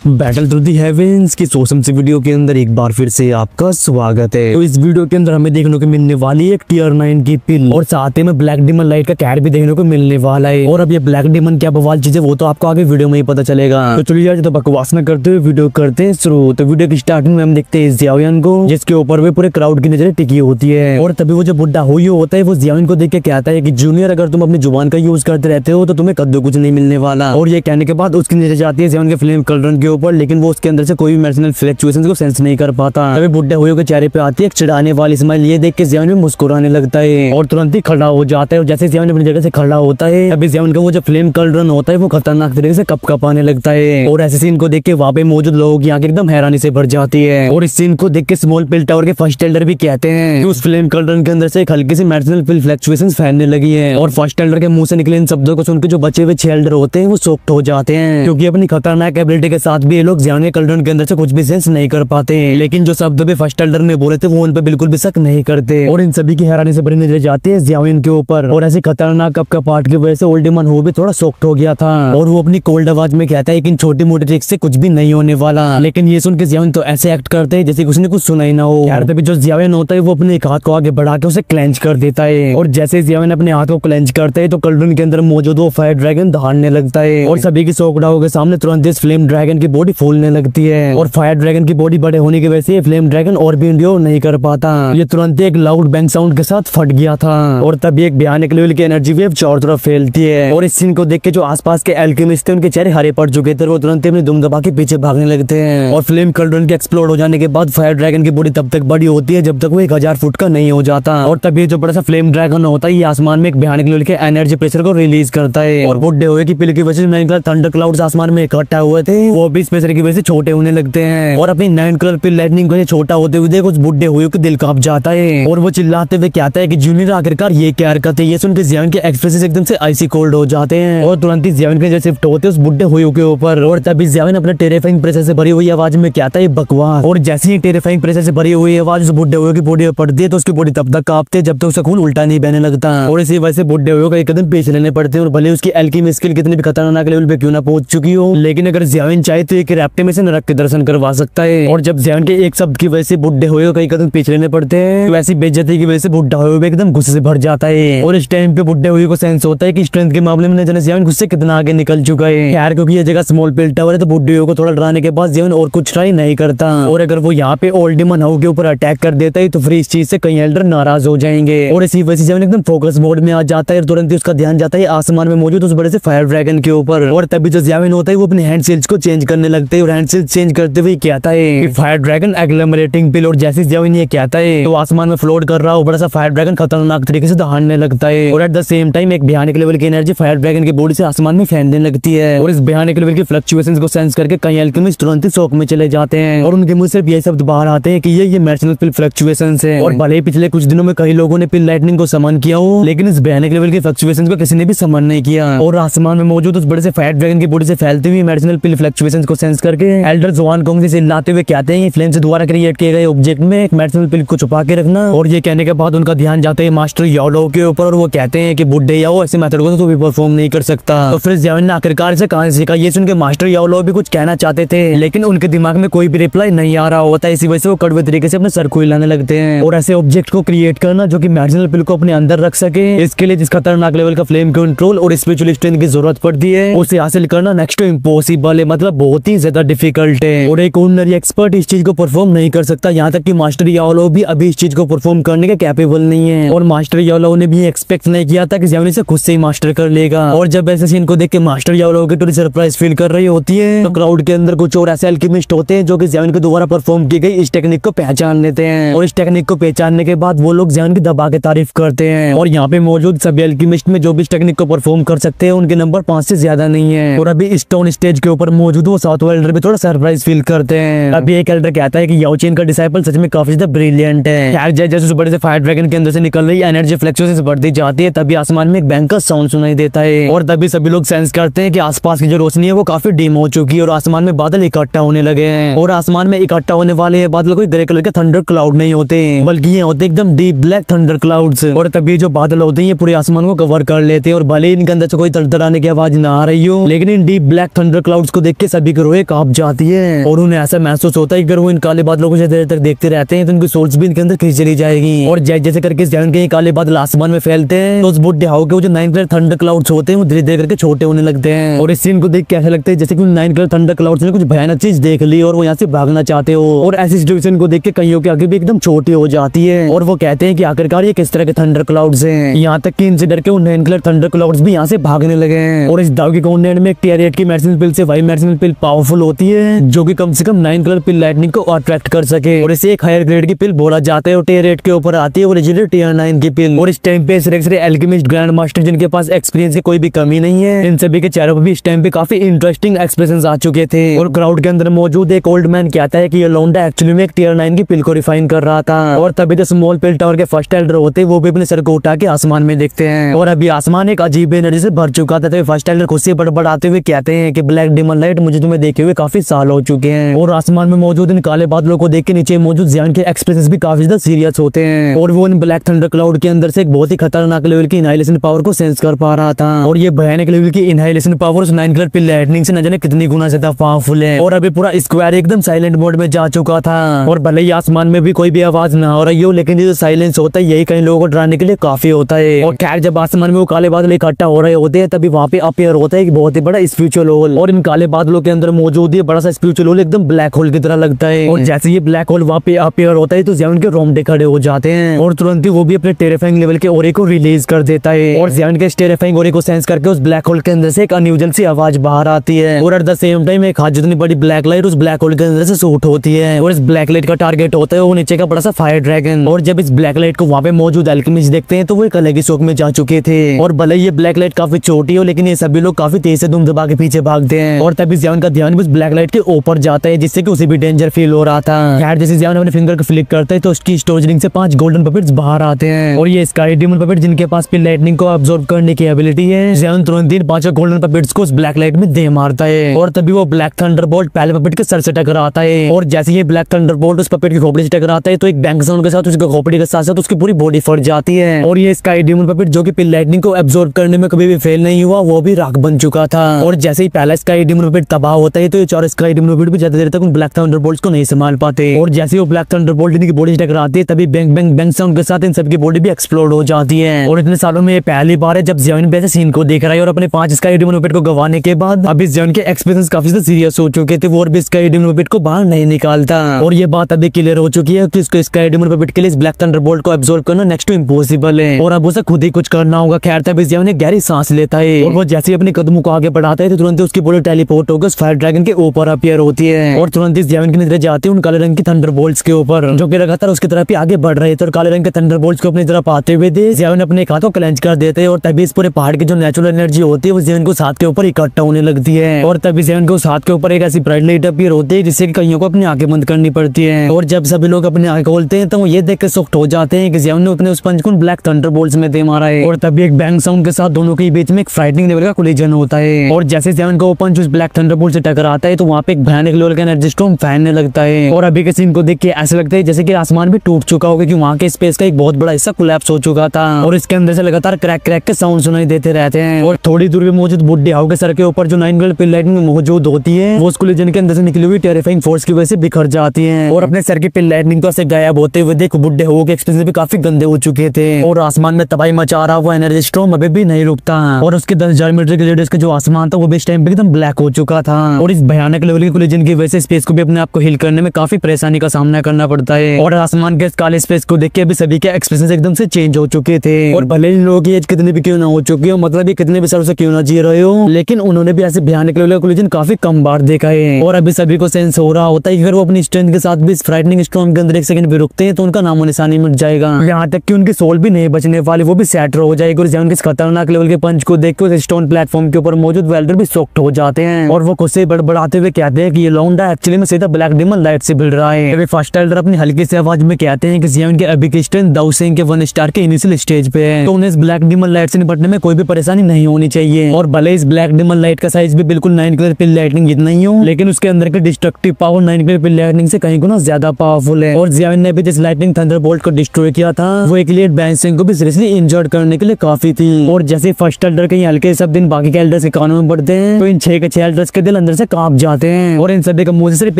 Battle through the heavens की सोसम से video के अंदर एक बार फिर से आपका स्वागत है। तो इस वीडियो के अंदर हमें देखने को मिलने वाली है एक टियर 9 की पिल और साथ ही में ब्लैक डिमन लाइट का कैट भी देखने को मिलने वाला है। और अब ये ब्लैक डिमन क्या बवाल चीज है वो तो आपको आगे वीडियो में ही पता चलेगा। तो चलिए यार तो बकवास में करते हुए वीडियो करते हैं शुरू। तो वीडियो की स्टार्टिंग में हम देखते हैं जियावियन को, जिसके ऊपर वे पूरे क्राउड की नजरें टिकी होती है। और तभी वो जो बुड्ढा हुई होता है वो जियावियन को देख के कहता है कि जूनियर अगर तुम अपनी जुबान का यूज करते रहते हो तो तुम्हें कद्दू कुछ नहीं मिलने वाला। और ये कहने के बाद उसकी नजर जाती है जियावियन के फ्लेम कलरन के ऊपर, लेकिन वो उसके अंदर से कोई भी मेडिसिनल फ्लक्चुएशंस को सेंस नहीं कर पाता। तभी बुड्ढे हुए के चेहरे पे आती है एक चिढ़ाने वाली स्माइल। ये देख के जियावियन भी मुस्कुराने लगता है और तुरंत ही खड़ा हो जाता है। और जैसे जियावियन अपनी जगह से खड़ा होता है तभी जियावियन का वो जो फ्लेम कलरन होता है वो खतरनाक तरीके से कपकपाने लगता है। और ऐसे सीन को देख के वहाँ पे मौजूद लोगों की आंखें एकदम हैरानी से भर जाती है। और इस सीन को देख के स्मॉल पिल टावर के फर्स्ट एल्डर भी कहते हैं कि उस फ्लेम कलरन के अंदर से एक हल्की सी मेडिसिनल फ्लक्चुएशंस फैलने लगी है। और फर्स्ट एल्डर के मुंह से निकले इन शब्दों को सुनकर जो बचे हुए 6 एल्डर होते हैं वो शॉक्ड हो जाते हैं, क्योंकि अपनी खतरनाक एबिलिटी के साथ भी ये लोग जियावियन के कलरन के अंदर से कुछ भी सेंस नहीं कर पाते। लेकिन जो शब्द भी फर्स्ट एल्डर ने बोले थे वो उन पे बिल्कुल भी शक नहीं करते। और इन सभी की हैरानी से भरी नजर जाती है जियावियन के ऊपर। और ऐसी खतरनाक कपकपाहट की वजह से ओल्ड मैन हो भी थोड़ा शॉक्ड हो गया था। और वो अपनी कोल्ड आवाज में कहता है कि इन छोटी मोटी ट्रिक से कुछ भी नहीं होने वाला। लेकिन ये सुन के जियावियन तो ऐसे एक्ट करते हैं जैसे उसने कुछ सुना ही ना हो। यार तभी जो जियावियन होता है वो अपने एक हाथ को आगे बढ़ा के उसे क्लेंच कर देता है। और जैसे जियावियन अपने हाथ को क्लेंच करता है तो कलरन के अंदर मौजूद वो फायर ड्रैगन दहाड़ने लगता है। और सभी की शौकड़ाओं के सामने तुरंत इस फ्लेम ड्रैगन की बॉडी फूलने लगती है। और फायर ड्रैगन की बॉडी बड़े होने की वजह से फ्लेम ड्रैगन और भी इंड्योर नहीं कर पाता। ये तुरंत एक लाउड बैंग साउंड के साथ फट गया था। और तभी एक भयानक लेवल की एनर्जी वेव चारों तरफ फैलती है। और इस सीन को देख के जो आसपास के एल्केमिस्ट थे उनके चेहरे हरे पड़ चुके थे, वो तुरंत अपनी दुम दबा के पीछे भागने लगते हैं। और फ्लेम कलरन के एक्सप्लोड हो जाने के बाद फायर ड्रैगन की बॉडी तब तक बड़ी होती है जब तक वो 1000 फुट का नहीं हो जाता। और तभी जो बड़ा सा फ्लेम ड्रैगन होता है ये आसमान में एक भयानक लेवल के एनर्जी प्रेशर को रिलीज करता है। और बुड्ढे हुए की पिल की वजह से 9 कलर थंडर क्लाउड्स आसमान में इकट्ठा हुए थे वो भी इस प्रेशर की वजह से छोटे होने लगते हैं। और अपनी 9 कलर पिल लाइटनिंग को छोटा होते हुए देख उस बुड्ढे हुए को दिल कांप जाता है। और वो चिल्लाते हुए कहता है कि जूनियर आखिरकार ये क्या हरकत है। ये सुनकर जियावियन के एक्सप्रेशन एकदम से आइसी कोल्ड हो जाते हैं। और तुरंत ही जियावियन के नजर शिफ्ट होते हैं उस बुड्ढे हुए के ऊपर। और तभी जियावियन अपने टेरिफाइंग प्रेशर से भरी हुई आवाज में कहता है बकवास। और जैसे ही टेरिफाइंग प्रेशर से भरी हुई आवाज उस बुड्ढे हुए की बॉडी पर पड़ती है तो उसकी बॉडी तब तक कांपती है जब तक उसका खून उल्टा नहीं बहने लगता। और इसी वजह से बुड्ढे हुए को एक कदम पीछे लेने पड़ते हैं। और भले उसकी एल्केमी स्किल कितनी भी खतरनाक लेवल पे क्यों ना पहुंच चुकी हो, लेकिन अगर जियावियन चाहे तो एक रैप्टे में से नरक के दर्शन करवा सकता है। और जब जियावियन के एक शब्द की वजह से बुड्ढे हुए को कई कदम पीछे लेने पड़ते हैं तो ऐसी बेइज्जती की वजह से बुड्ढा हुए एकदम गुस्से से भर जाता है। और इस टाइम पे बुड्ढे हुए को सेंस होता है कि स्ट्रेंथ के मामले में जियावियन गुस्से कितना आगे निकल चुका है। यार क्योंकि ये जगह स्मॉल पिल टावर है तो बुड्ढे हुए को थोड़ा डराने के बाद जियावियन और कुछ ट्राई नहीं करता। और अगर वो यहाँ पे ओल्ड मैन हाउ के ऊपर अटैक कर देता है तो फिर इस चीज से कई एल्डर नाराज हो जाएंगे। और इसी वजह से जियावियन एकदम फोकस मोड में आ जाता है और तुरंत ही उसका ध्यान जाता है आसमान में मौजूद उस बड़े से फायर ड्रैगन के ऊपर। और तभी जो जियावियन होता है वो अपने हैंड सील्स को चेंज करने लगते हैं। और हैंड सील्स चेंज करते हुए कहता है कि फायर ड्रैगन एग्लोमरेटिंग पिल। और जैसे जियावियन ये कहता है तो आसमान में फ्लोट कर रहा बड़ा सा फायर ड्रैगन खतरनाक तरीके से दहाड़ने लगता है। और एट द सेम टाइम एक भयानक लेवल की एनर्जी फायर ड्रैगन की बॉडी से आसमान में फैलने लगती है। और इस भयानक लेवल की फ्लक्चुएशंस को सेंस करके कई एल्केमिस्ट तुरंत ही शॉक में चले जाते हैं। और उनके मुंह से ये शब्द बाहर आते हैं कि ये मेडिसिनल पिल फ्लक्चुएशंस है। और भले ही पिछले कुछ दिनों में कई लोगों ने पिल लाइटनिंग को समन किया हो, लेकिन इस भयानक लेवल की फ्लक्चुएशंस को किसी ने भी समन नहीं किया। और आसमान में मौजूद उस बड़े से फायर ड्रैगन की बॉडी से फैलती हुई मेडिसिनल पिल फ्लक्चुएशंस को सेंस करके एल्डर जुआन कोंग से चिल्लाते हुए कहते हैं फ्लेम से दोबारा क्रिएट किए गए ऑब्जेक्ट में एक मेडिसिनल पिल को छुपा के रखना। और ये कहने के बाद उनका ध्यान जाता है मास्टर याओलो के ऊपर। और वो कहते हैं कि बुड्ढे याओ ऐसे मेथड को तो भी परफॉर्म नहीं कर सकता। तो फिर जियावियन ने आखिरकार से कहां सीखा। ये सुन के मास्टर याओलो भी कुछ कहना चाहते थे लेकिन उनके दिमाग में कोई भी रिप्लाई नहीं आ रहा होता। इसी वजह से वो कड़वे तरीके से अपने सर को हिलाने लगते हैं। और ऐसे ऑब्जेक्ट को क्रिएट करना जो कि मेडिसिनल पिल को अपने अंदर रख सके, इसके लिए जिस खतरनाक लेवल का फ्लेम कंट्रोल और स्पिरिचुअल स्ट्रेंथ की जरूरत पड़ती है उसे हासिल करना नेक्स्ट टू इम्पॉसिबल है। मतलब बहुत ही ज्यादा डिफिकल्ट है। और एक ऑर्डिनरी एक्सपर्ट इस चीज को परफॉर्म नहीं कर सकता। यहाँ तक कि मास्टर याओलो भी अभी इस चीज को परफॉर्म करने के कैपेबल नहीं है। और मास्टर याओलो ने भी एक्सपेक्ट नहीं किया था कि जियावियन इसे खुद से ही मास्टर कर लेगा। और जब ऐसे सीन को देख के मास्टर याओलो की थोड़ी सरप्राइज फील कर रही होती है तो क्राउड के अंदर कुछ और ऐसे एल्केमिस्ट होते हैं जो कि जियावियन के द्वारा परफॉर्म की गई इस टेक्निक को पहचान लेते हैं। और इस टेक्निक को पहचानने के बाद वो लोग जियावियन की दबा के तारीफ करते हैं। और यहाँ पे मौजूद सभी एल्केमिस्ट में जो भी इस टेक्निक को परफॉर्म कर सकते हैं उनके नंबर 5 से ज्यादा नहीं है। और अभी स्टोन स्टेज के ऊपर मौजूद वो साउथ एल्डर भी थोड़ा सरप्राइज फील करते हैं। अभी एक एल्डर कहता है कि याओ चेन का डिसाइपल सच में काफी ज्यादा ब्रिलियंट है। यार जैसे उस बड़े से फायर ड्रैगन के अंदर से निकल रही एनर्जी फ्लक्चुएशंस बढ़ती जाती है तभी आसमान में एक बैंग का साउंड सुनाई देता है। और तभी सभी लोग सेंस करते हैं कि आसपास की जो रोशनी है वो काफी डिम हो चुकी है और आसमान में बादल इकट्ठा होने लगे हैं। और आसमान में इकट्ठा होने वाले बादल कोई ग्रे कलर के थंडर क्लाउड नहीं होते बल्कि ये होते एकदम डीप ब्लैक थंडर क्लाउड्स। और तभी जो बादल होते हैं पूरे आसमान को कवर कर लेते हैं। और भले इनके अंदर से कोई तड़तड़ाने की आवाज ना आ रही हो लेकिन इन डीप ब्लैक थंडर क्लाउड्स को देख के सभी सभी की रोए कांप जाती है और उन्हें ऐसा महसूस होता है कि अगर वो इन काले बादलों को देर तक देखते रहते हैं तो उनकी सोल्स भी इनके अंदर खींच चली जाएगी। और जैसे जैसे करके जैवन के काले बादल आसमान में फैलते हैं तो उस बुढ़े हाउ के जो 9 कलर थंडर क्लाउड्स होते हैं वो धीरे धीरे करके छोटे होने लगते हैं। और इस सीन को देख के ऐसा लगता है जैसे कि 9 कलर थंडर क्लाउड्स ने कुछ भयानक चीज देख ली और वो यहाँ से भागना चाहते हो। और ऐसी सिचुएशन को देख के कईयों की आगे भी एकदम छोटी हो जाती है और वो कहते हैं कि आखिरकार ये किस तरह के थंडर क्लाउड्स हैं। यहाँ तक कि इनसे डर के वो 9 कलर थंडर क्लाउड्स भी यहाँ से भागने लगे हैं। और इस दाव के कॉन्टेंट में एक टियर 8 की मेडिसिन पिल से वही मेडिसिन पिल पावरफुल होती है जो कि कम से कम 9 कलर पिल लाइटनिंग को अट्रैक्ट कर सके और इसे एक हायर ग्रेड की पिल बोला जाता है। और टियर 8 के ऊपर आती है ओरिजिनल टियर 9 की पिल। और इस टाइम पे सिर्फ एल्केमिस्ट ग्रैंड मास्टर जिनके पास एक्सपीरियंस की कोई भी कमी नहीं है, इन सभी के चेहरों पर भी इस टाइम पे काफी इंटरेस्टिंग एक्सप्रेशंस आ चुके थे। और क्राउड के अंदर मौजूद एक ओल्ड मैन कहता है कि ये लौंडा एक्चुअली में एक टियर 9 की पिल को रिफाइन कर रहा था। और तभी जो स्मॉल पिल टावर के फर्स्ट एल्डर होते हैं वो भी अपने सर को उठा के आसमान में देखते हैं और अभी आसमान एक अजीब एनर्जी से भर चुका था। तो फर्स्ट एल्डर खुद से बड़बड़ाते हुए कहते हैं कि ब्लैक डिमन लाइट मुझे तुम्हें देखे हुए काफी साल हो चुके हैं। और आसमान में मौजूद इन काले बादलों को देख के नीचे मौजूद ज़ियान के एक्सप्रेशंस भी काफी ज्यादा सीरियस होते हैं और वो इन ब्लैक थंडर क्लाउड के अंदर से एक बहुत ही खतरनाक लेवल की इनहाइलेशन पावर को सेंस कर पा रहा था। और ये भयानक लेवल की इनहाइलेशन पावर उस 9 कलर पिल लाइटनिंग से न जाने कितनी गुना ज्यादा पावरफुल है। और अभी पूरा स्क्वायर एकदम साइलेंट मोड में जा चुका था और भले ही आसमान में भी कोई भी आवाज ना हो रही हो लेकिन ये जो साइलेंस होता है यही कई लोगों को डराने के लिए काफी होता है। और खैर जब आसमान में वो काले बादल इकट्ठा हो रहे होते हैं तभी वहाँ पे अपीयर होता है एक बहुत ही बड़ा स्पिरिचुअल होल और इन काले बादलों के अंदर मौजूद ये बड़ा सा स्पिरिचुअल होल एकदम ब्लैक होल की तरह लगता है। और जैसे ये ब्लैक होल वहाँ पे अपीयर होता है तो ज़ियान के रोंगटे खड़े हो जाते हैं और तुरंत ही वो भी अपने टेरिफाइंग लेवल के ऑरे को रिलीज कर देता है। और ज़ियान के टेरिफाइंग ऑरे को सेंस करके उस ब्लैक होल के अंदर से एक अनयूजुअल सी आवाज बाहर आती है और एट द सेम टाइम एक हाथ जितनी बड़ी ब्लैक लाइट उस ब्लैक होल के अंदर से शूट होती है। और इस ब्लैक लाइट का टारगेट होता है वो नीचे का बड़ा सा फायर ड्रैगन। और जब इस ब्लैक लाइट को वहाँ पे मौजूद एल्केमिस्ट देखते हैं तो वो एक अलग ही शौक में जा चुके थे। और भले ये ब्लैक लाइट काफी छोटी हो लेकिन ये सभी लोग काफी तेज से दुम दबा के पीछे भागते हैं। और तभी ज़ियान का ध्यान भी उस ब्लैक लाइट के ऊपर जाता है जिससे कि उसे भी डेंजर फील हो रहा था। खैर जैसे ज़ियान अपने फिंगर को फ्लिक करता है तो उसकी स्टोरेज रिंग से 5 गोल्डन पपेट्स बाहर आते हैं और ये स्काई डिमन पपेट जिनके पास पिल लाइटनिंग को अब्सॉर्ब करने की एबिलिटी है। ज़ियान तुरंत ही 5 गोल्डन पपेट्स को उस ब्लैक लाइट में दे मारता है और तभी वो ब्लैक थंडरबोल्ट पहले पपेट के सर से टकराता है। और जैसे ये ब्लैक थंडरबोल्ट उस पपेट की खोपड़ी से टकराता है तो एक बैंग साउंड के साथ उसकी खोपड़ी के साथ साथ उसकी पूरी बॉडी फट जाती है। और ये स्काई डिमन पपेट जो कि पिल लाइटनिंग को एब्सॉर्ब करने में कभी भी फेल नहीं हुआ वो भी राख बन चुका था। और जैसे ही पहला स्काई डिमन पपेट तबाह होता है तो ये 4 स्काई डिमन पपेट भी ज्यादा देर तक उन ब्लैक थंडरबोल्ट्स को नहीं संभाल पाते। और जैसे वो ब्लैक थंडरबोल्ट इनकी बॉडी से टकराती है तभी बैंग बैंग बैंग साउंड के साथ इन सबकी बॉडी भी एक्सप्लोड हो जाती है। और इतने सालों में ये पहली बार है जब ज़ियान भी ऐसे सीन को देख रहा है और अपने 5 स्काई डिमन पपेट को गंवाने के बाद अभी ज़ियान के एक्सपीरियंस काफी ज्यादा सीरियस हो चुके थे। वो और भी स्काई डिमन पपेट को बाहर नहीं निकालता और ये बात अभी क्लियर हो चुकी है कि इसको स्काई डिमन पपेट के लिए इस ब्लैक थंडरबोल्ट को एब्सॉर्ब करना नेक्स्ट टू इम्पॉसिबल है और अब उसे खुद ही कुछ करना होगा। खैर तभी ज़ियान एक गहरी सांस लेता है और वो जैसे ही अपने कदमों को आगे बढ़ाता है तो तुरंत उसकी बॉडी टेलीपोर्ट होकर उस फायर ड्रैगन के ऊपर अपीयर होती है और तुरंत ही ज़ियान की नजरें जाती है उन काले रंग की थंडरबोल्ट्स के ऊपर जो कि लगातार उसकी तरफ ही आगे बढ़ रहे थे। और काले रंग के थंडरबोल्ट्स को अपनी तरफ आते हुए ज़ियान अपने हाथों को क्लेंच कर देते हैं और तभी इस पूरे पहाड़ की जो नेचुरल एनर्जी होती है वो ज़ियान को हाथ के ऊपर इकट्ठा होने लगती है। और तभी ज़ियान को उस हाथ के ऊपर एक ऐसी ब्राइट लाइट अपीयर होती है जिससे कईयों को अपनी आंखें बंद करनी पड़ती है। और जब सभी लोग अपनी आंखें खोलते हैं तो वो ये देख के शॉक्ड हो जाते हैं कि ज़ियान ने अपने उस पंच को ब्लैक थंडरबोल्ट्स में दे मारा है। और तभी एक बैंग साउंड के साथ दोनों के बीच में एक फ्राइटनिंग लेवल का कोलिजन होता है और जैसे ज़ियान को पंच उस ब्लैक थंडरबोल्ट से टकराता है तो वहाँ पे एक भयानक लेवल का एनर्जी स्टॉर्म फैलने लगता है। और अभी के सीन को देख के ऐसा लगता है जैसे कि आसमान भी टूट चुका होगा क्योंकि वहाँ के स्पेस का एक बहुत बड़ा हिस्सा कोलैप्स हो चुका था और इसके अंदर से लगातार क्रैक क्रैक के साउंड सुनाई देते रहते हैं। और थोड़ी दूर पे मौजूद बुड्ढे हाउ के सर के ऊपर जो 9 कलर पिल लाइटनिंग मौजूद होती है वो उस कोलिजन के अंदर से निकली हुई टेरिफाइंग फोर्स की वजह से बिखर जाती है और अपने सर की पिल लाइटनिंग को ऐसे गायब होते हुए देखो बुड्ढे हाउ के एक्सप्रेशन भी काफी गंदे हो चुके थे और आसमान में तबाही मचा रहा हुआ एनर्जी स्टॉर्म अभी भी नहीं रुकता और उसके 10,000 मीटर के रेडियस का जो आसमान था वो भी इस टाइम पे एकदम ब्लैक हो चुका था। और इस भयानक लेवल के कोलिजन की वजह से स्पेस को भी अपने आप को हिल करने में काफी परेशानी का सामना करना पड़ता है। और आसमान के इस काले स्पेस को देख के अभी सभी के एक्सप्रेशन एकदम से चेंज हो चुके थे और भले ही लोगों की एज कितनी भी क्यों ना हो चुकी हो मतलब ये कितने भी सालों से क्यों ना जी रहे हो लेकिन उन्होंने भी ऐसे भयानक लेवल का कोलिजन काफी कम बार देखा है। और अभी सभी को सेंस हो रहा होता है कि अगर वो अपनी स्ट्रेंथ के साथ भी इस फ्राइटनिंग स्टॉर्म के अंदर एक सेकंड भी रुकते हैं तो उनका नामो निशानी मिट जाएगा। यहाँ तक कि उनकी सोल भी नहीं बचने वाली वो भी सैटर हो जाएगी। और ज़ियान के खतरनाक लेवल के पंच को देख के स्टोन प्लेटफॉर्म के ऊपर मौजूद वेल्डर भी शॉक्ड हो जाते हैं और वो खुद से बड़बड़ाते हुए कहते हैं कि ये लौंडा एक्चुअली में सीधा ब्लैक डिमन लाइट से भिड़ रहा है। फर्स्ट एल्डर अपनी हल्की सी आवाज में कहते हैं कि ज़ियान के अभी की स्ट्रेंथ दाऊसेंग के 1 स्टार के इनिशियल स्टेज पे है तो उन्हें इस ब्लैक डिमन लाइट से निपटने में कोई भी परेशानी नहीं होनी चाहिए। और भले इस ब्लैक डिमन लाइट का साइज भी बिल्कुल 9 कलर पिल लाइटनिंग जितना ही हो लेकिन उसके अंदर के डिस्ट्रक्टिव पावर 9 कलर पिल लाइटनिंग से कहीं गुना ज्यादा पावरफुल है। और ज़ियान ने भी जिस लाइटनिंग थंडरबोल्ट को डिस्ट्रॉय किया था वो एक लिए बैंसिंग को भी सीरियसली इंजर्ड करने के लिए काफी थी। और जैसे फर्स्ट एल्डर के हल्के सब दिन बाकी के एल्डर्स के कानों में पड़ते हैं तो इन 6 के 6 एल्डर्स के दिल अंदर से कांप जाते हैं और इन सभी का मुंह से सिर्फ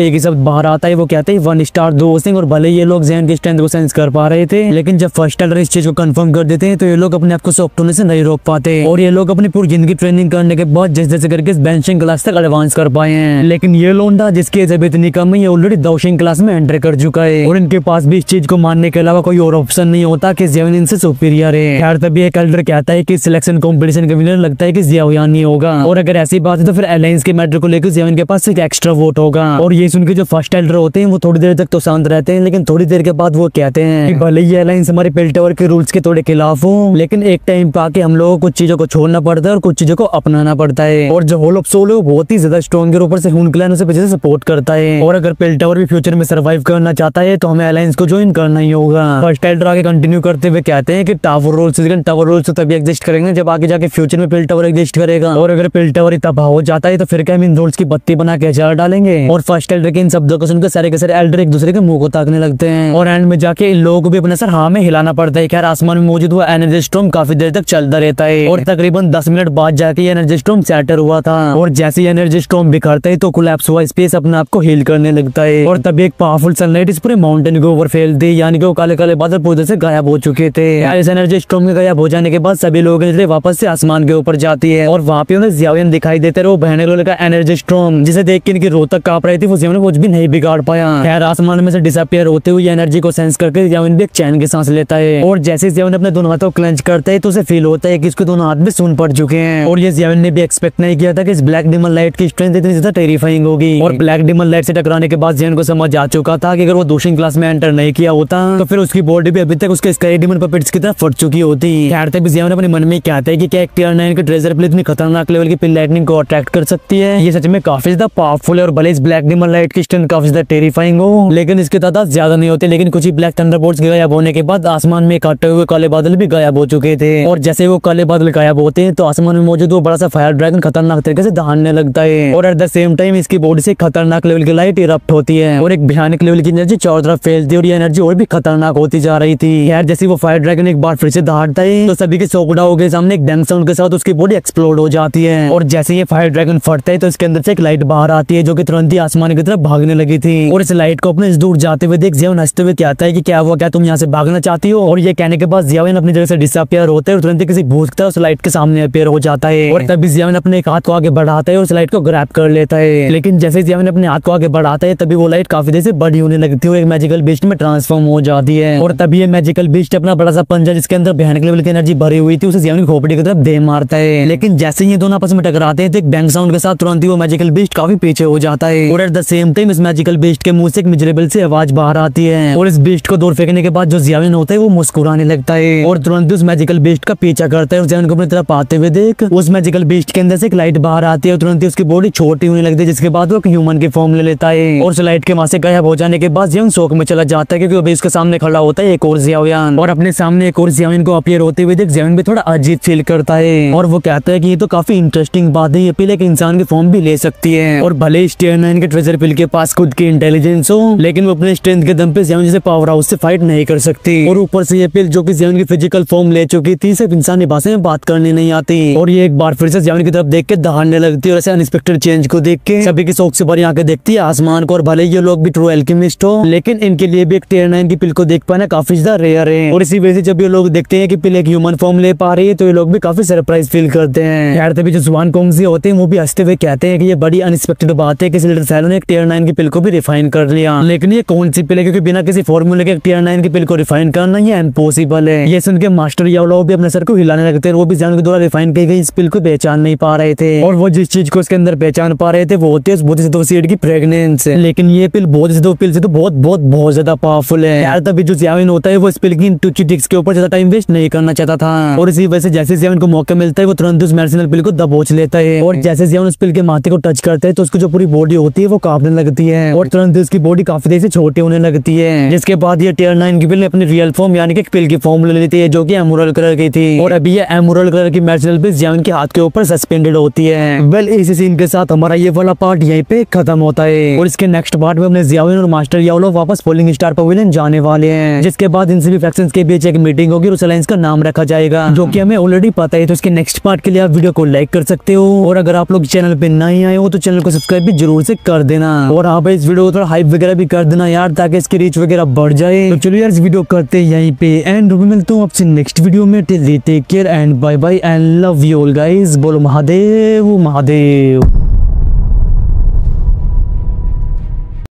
एक ही शब्द बाहर आता है, वो कहते हैं 1 स्टार डोजिंग। और भले ये लोग ज़हन की स्ट्रेंथ को सेंस कर पा रहे थे, लेकिन जब फर्स्ट टेलर इस चीज को कंफर्म कर देते हैं तो ये लोग अपने आप को शॉक होने से नहीं रोक पाते और ये लोग अपनी पूरी जिंदगी ट्रेनिंग करने के बाद जैसे जैसे करके इस बेंचिंग क्लास तक एडवांस कर पाए हैं। लेकिन ये लोंडा जिसकी एज अभी इतनी कम है, ये ऑलरेडी दाओशिंग क्लास में एंटर कर चुका है और इनके पास भी इस चीज को मानने के अलावा कोई और ऑप्शन नहीं होता कि ज़ियाओ इनसे सुपीरियर है। खैर तभी एक एल्डर कहता है कि सिलेक्शन कंपटीशन का विनर लगता है कि ज़ियाओ ही होगा और अगर ऐसी बात है तो फिर अलायंस के मैटर को लेकर ज़ियाओ के पास एक एक्स्ट्रा वोट होगा। और ये सुन के जो फर्स्ट एल्डर होते हैं वो थोड़ी देर तक तो शांत रहते हैं, लेकिन थोड़ी देर के बाद वो कहते हैं कि भले ही अलायंस हमारे पिल टावर के रूल्स के थोड़े खिलाफ हो, लेकिन एक टाइम पे आके हम लोगों को कुछ चीजों को छोड़ना पड़ता है और कुछ चीजों को अपनाना पड़ता है। और जो होल ऑफ सोल है वो बहुत ही ज्यादा स्ट्रॉन्ग है, ऊपर से हुन क्लैन उसे पीछे से सपोर्ट करता है और अगर पिल टावर भी फ्यूचर में सर्वाइव करना चाहता है तो हमें अलायंस को ज्वाइन करना ही होगा। फर्स्ट एल्डर आगे कंटिन्यू करते हुए कहते हैं कि टावर रूल्स तो तभी एग्जिस्ट करेंगे जब आगे जाके फ्यूचर में पिल टावर एग्जिस्ट करेगा और अगर पिल टावर तबाह हो जाता है तो फिर क्या हम इन रूल्स की बत्ती बना के अचार डालेंगे। और फर्स्ट एल्डर के इन शब्दों को सुनकर सारे के सारे एल्डर एक दूसरे के मुंह को ताकने लगते हैं और एंड में जाके इन लोगों को भी अपने सर हाँ में हिलाना पड़ता है। खैर आसमान में मौजूद हुआ एनर्जी स्टॉर्म काफी देर तक चलता रहता है और तकरीबन 10 मिनट बाद जाके एनर्जी स्टॉर्म सैटर हुआ था और जैसे ही एनर्जी स्टॉर्म बिखरता है तो कोलैप्स हुआ स्पेस अपने आप को हील करने लगता है और तभी एक पावरफुल सनलाइट इस पूरे माउंटेन के ऊपर फैलती, यानी कि वो काले काले बादल पूरे से गायब हो चुके थे। इस एनर्जी स्टॉर्म के गायब हो जाने के बाद सभी लोगों की नजरें वापस से आसमान के ऊपर जाती है और वहाँ पे उन्हें ज़ियाओ दिखाई देते रहे, वो बहने वाले का एनर्जी स्टॉर्म जिसे देख के इनकी रोहतक कांप रही थी, वो ज़ियाओ कुछ भी नहीं बिगाड़ पाया। खैर आसमान में से डिसअपियर होते हुए एनर्जी को सेंस करके ज़ियाओ भी एक चैन की सांस लेता है और जैसे ज़ियाओ अपने दोनों हाथों को क्लेंच करता है तो उसे फील होता है कि इसके दोनों हाथ में सुन पड़ चुके हैं और ये ज़ियाओ ने भी एक्सपेक्ट नहीं किया था कि इस ब्लैक डिमन लाइट की स्ट्रेंथ इतनी ज्यादा टेरिफाइंग होगी। और ब्लैक डिमन लाइट से टकराने के बाद ज़ियाओ को समझ आ चुका था कि अगर वो दूसरी क्लास में एंटर नहीं किया होता तो फिर उसकी बॉडी भी अभी तक उसके स्काई डिमन पपेट्स की तरफ फट चुकी होती। खैर तभी ज़ियाओ अपने मन में कहता है कि क्या एक टियर 9 के ट्रेजर प्लेट इतनी खतरनाक लेवल की पिल लाइटनिंग को अट्रैक्ट कर सकती है। ये सच में काफी ज्यादा पावरफुल है और भले इस ब्लैक डिमन लाइट की स्ट्रेंथ काफी ज्यादा टेरिफाइंग हो, लेकिन इसके तादाद ज्यादा नहीं होते। लेकिन कुछ ही ब्लैक थंडरबोल्ट्स के गायब होने के बाद आसमान में काटे हुए काले बादल भी गायब हो चुके थे और जैसे वो काले बादल गायब होते हैं तो आसमान में मौजूद वो बड़ा सा फायर ड्रैगन खतरनाक तरीके से दहाड़ने लगता है और एट द सेम टाइम इसकी बॉडी से खतरनाक लेवल की लाइट इरप्ट होती है और एक भयानक लेवल की एनर्जी चारों तरफ फैलती है और ये एनर्जी और भी खतरनाक होती जा रही थी। यार जैसे वो फायर ड्रैगन एक बार फिर से दहाड़ता है तो सभी के चौकड़ाओं के सामने एक डैंग साउंड के साथ उसकी बॉडी एक्सप्लोड हो जाती है और जैसे ये फायर ड्रैगन फटता है तो इसके अंदर से एक लाइट बाहर आती है जो कि तुरंत ही आसमान की तरफ भागने लगी थी और इस लाइट को अपने इस दूर जाते हुए देख ज़ियाओ हंसते हुए कहता है कि क्या हुआ, क्या तुम यहाँ से भागना चाहती हो। और ये कहने के बाद ज़ियाओ अपनी जगह से डिसअपियर होता है और तुरंत ही किसी भूत की तरह उस लाइट के सामने अपीयर हो जाता है और तभी ज़ियाओ अपने एक हाथ को आगे बढ़ाता है और उस लाइट को ग्रैब कर लेता है। लेकिन जैसे ज़ियाओ अपने हाथ को आगे बढ़ाता है तभी वो लाइट काफी देर से बड़ी होने लगती है और एक मैजिकल बीस्ट में ट्रांसफॉर्म हो जाती है और तभी ये मैजिकल बीस्ट अपना बड़ा सा पंजा जिसके अंदर भयानक लेवल की एनर्जी भरी हुई थी उसे ज़ियाओ की खोपड़ी की तरफ दे मारता है। लेकिन जैसे ये दोनों आपस में टकराते हैं तो एक बैंग साउंड के साथ तुरंत ही वो मैजिकल बीस्ट काफी पीछे हो जाता है और एट द सेम टाइम इस मैजिकल बीस्ट के मुंह से एक मिजरेबल से आवाज बाहर आती है और इस बीस्ट को दूर फेंकने के बाद जो ज़ियाओ होता है वो मुस्कुराने लगता है और तुरंत उस मैजिकल बीस्ट का पीछा करता है। ज़ियाओ को अपनी तरफ आते हुए देख उस मैजिकल बीस्ट के अंदर से एक लाइट बाहर आती है और तुरंत ही उसकी बॉडी छोटी होने लगती है जिसके बाद वो एक ह्यूमन की फॉर्म ले लेता है और उस लाइट के वहां से गायब हो जाने के बाद ज़ियाओ शौक में चला जाता है क्योंकि अभी उसके सामने खड़ा होता है एक और ज़ियाओ और अपने सामने एक और ज़ियाओ को अपीयर होते हुए देख ज़ियाओ भी थोड़ा अजीब फील करता है और वो कहता है कि ये तो काफी इंटरेस्टिंग बात है, ये पिल एक इंसान की फॉर्म भी ले सकती है और भले इस टियर 9 के ट्रेजर पिल के पास खुद की इंटेलिजेंस हो लेकिन वो अपने स्ट्रेंथ के दम पे ज़ियाओ जैसे पावर हाउस से फाइट नहीं कर सकती और ऊपर से ये पिल जो कि ज़ियाओ की फिजिकल फॉर्म ले चुकी थी सिर्फ इंसानी भाषा में बात करने नहीं आती और ये एक बार फिर से ज़ियाओ की तरफ देख के दहाड़ने लगती है और ऐसे अनएक्सपेक्टेड चेंज को देख के सभी की शौक से भरी आंखें देखती है आसमान को और भले ये लोग भी ट्रू एल्केमिस्ट हो लेकिन इनके लिए भी एक टियर 9 की पिल को देख पाना काफी ज्यादा रेयर है और इसी वजह से जब ये लोग देखते हैं कि पिल एक ह्यूमन फॉर्म ले पा रही है तो ये लोग भी काफी सरप्राइज फील करते हैं। यार तभी जो जुआन कोंगजी होते हैं वो भी हंसते हुए कहते हैं कि ये बड़ी अनएक्सपेक्टेड बात है कि लिटिल सैलो ने एक टियर 9 की पिल को भी रिफाइन कर लिया, लेकिन ये कौन सी पिल है क्योंकि बिना किसी फॉर्मूले के टियर 9 की पिल को रिफाइन करना ये इम्पॉसिबल है। ये सुन के मास्टर याओ भी अपने सर को हिलाने लगते हैं, वो भी ज़ियाओ के द्वारा रिफाइन की गई इस पिल को पहचान नहीं पा रहे थे और वो जिस चीज को इसके अंदर पहचान पा रहे थे वो होती है उस बोधिसत्व सीड की फ्रेगनेंस। लेकिन ये पिल बोधिसत्व पिल से तो बहुत बहुत बहुत ज्यादा पावरफुल है। यार तभी जो ज़ियाओ होता है वो इस पिल की टूची टिक्स के ऊपर ज्यादा टाइम वेस्ट नहीं करना चाहता था और इसी वजह से जैसे ज़ियाओ को मौका मिलता है वो तुरंत उस मेडिसिनल पिल को दबोच लेता है और जैसे ज़ियाओ उस पिल के माथे को टच करता है तो उसकी जो पूरी बॉडी होती है वो कांपने लगती है और तुरंत उसकी बॉडी काफी देर से छोटी होने लगती है जिसके बाद ये टियर 9 की पिल अपनी रियल फॉर्म यानी कि पिल की फॉर्म ले लेती है जो कि एमोरल कलर की थी और अभी ये एमोरल कलर की मेडिसिनल पिल ज़ियाओ के हाथ के ऊपर सस्पेंडेड होती है। वेल इसी सीन के साथ हमारा ये वाला पार्ट यहीं पे खत्म होता है और इसके नेक्स्ट पार्ट में अपने ज़ियाओ और मास्टर याओ वापस फॉलिंग स्टार पवेलियन जाने वाले हैं जिसके बाद इन सभी फैक्शंस के बीच एक मीटिंग होगी और उस अलायंस का नाम रखा जाएगा जो कि हमें ऑलरेडी पता है। तो इसके नेक्स्ट पार्ट के लिए आप वीडियो को लाइक कर सकते हो और अगर आप लोग चैनल पे नए नए आए हो तो चैनल को सब्सक्राइब भी जरूर से कर देना। और हाँ भाई, इस वीडियो को थोड़ा हाइप वगैरह भी कर देना यार, ताकि इसकी रीच वगैरह बढ़ जाए। तो चलो यार, इस वीडियो करते हैं यहीं पे एंड मिलता हूँ आपसे नेक्स्ट वीडियो में। Take care and bye bye and love you all guys. बोलो महादेव महादेव।